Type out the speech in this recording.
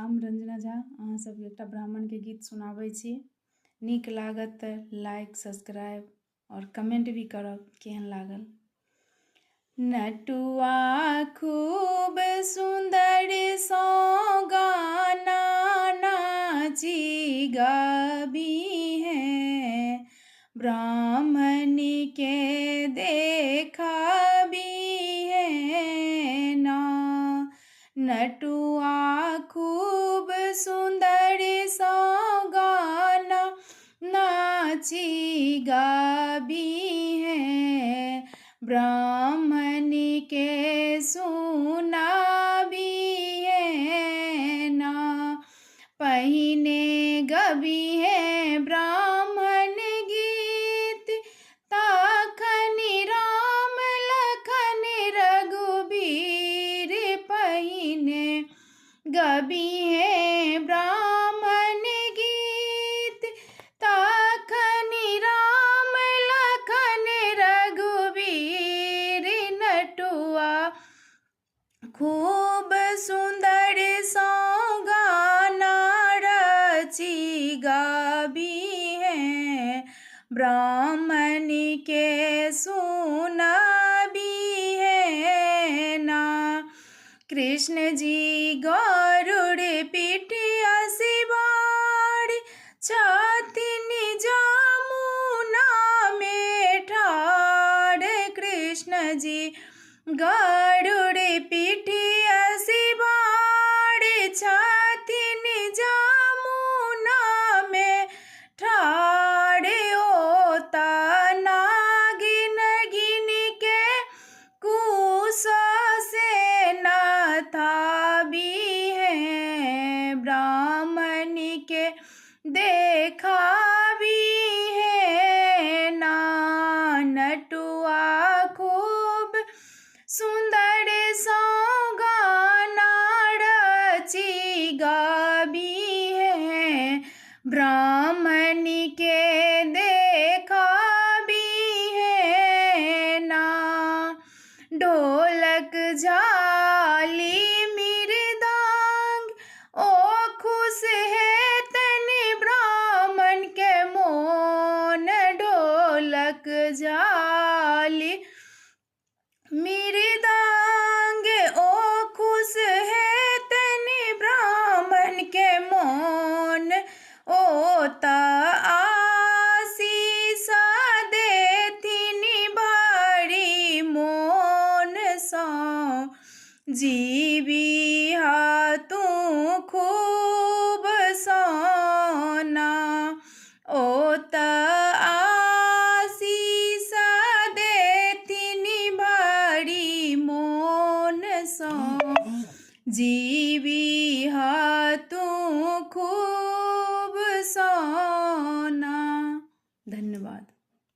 हम रंजना झा अहाँ सबके एकटा ब्राह्मण के गीत सुनाबै छी। नीक लागत तऽ लाइक सब्सक्राइब और कमेंट भी करब केहन लागल। नटुआ खूब सुंदर सो गाना नाची गाबी है, ब्राह्मण के देखाबी है ना। नटुआ खूब सुंदर सो गाना नाची गाबी है, ब्राह्मण के सुनाबी है ना। पहिने गबी है ब्राह्मण गीत, ताखनि राम लखन रघुबीर। पहिने गबी है ब्राह्मण गीत, ताखनि राम लखन रघुबीर। नटुआ खूब सुंदर सो गाना रची गाबी है, ब्राह्मण के सुनाबी है ना। कृष्ण जी गरुड़ पिठिया सिवार, छथिन जमुना में ठाड़। कृष्ण जी गरुड़ पिठिया सिवार, छथिन जमुना में ठाड़। ओता नागिन गिन के कुश से नथाबी है, ब्राह्मण के देखाबी है ना। नटुआ खूब सुंदर सो गाना रची गाबी है, ब्राह्मण के देखाबी है ना। ढोलक झाली मृदंग ओ खुश है तनि ब्राह्मण के मोन। ढोलक झाली मृदंग ओ खुश है तनि ब्राह्मण के मोन। ओता आशीष देथिन भारी मोन सो, जीवी तू खूब सोना। ओता आशीष देथिन भारी मोन सो, जी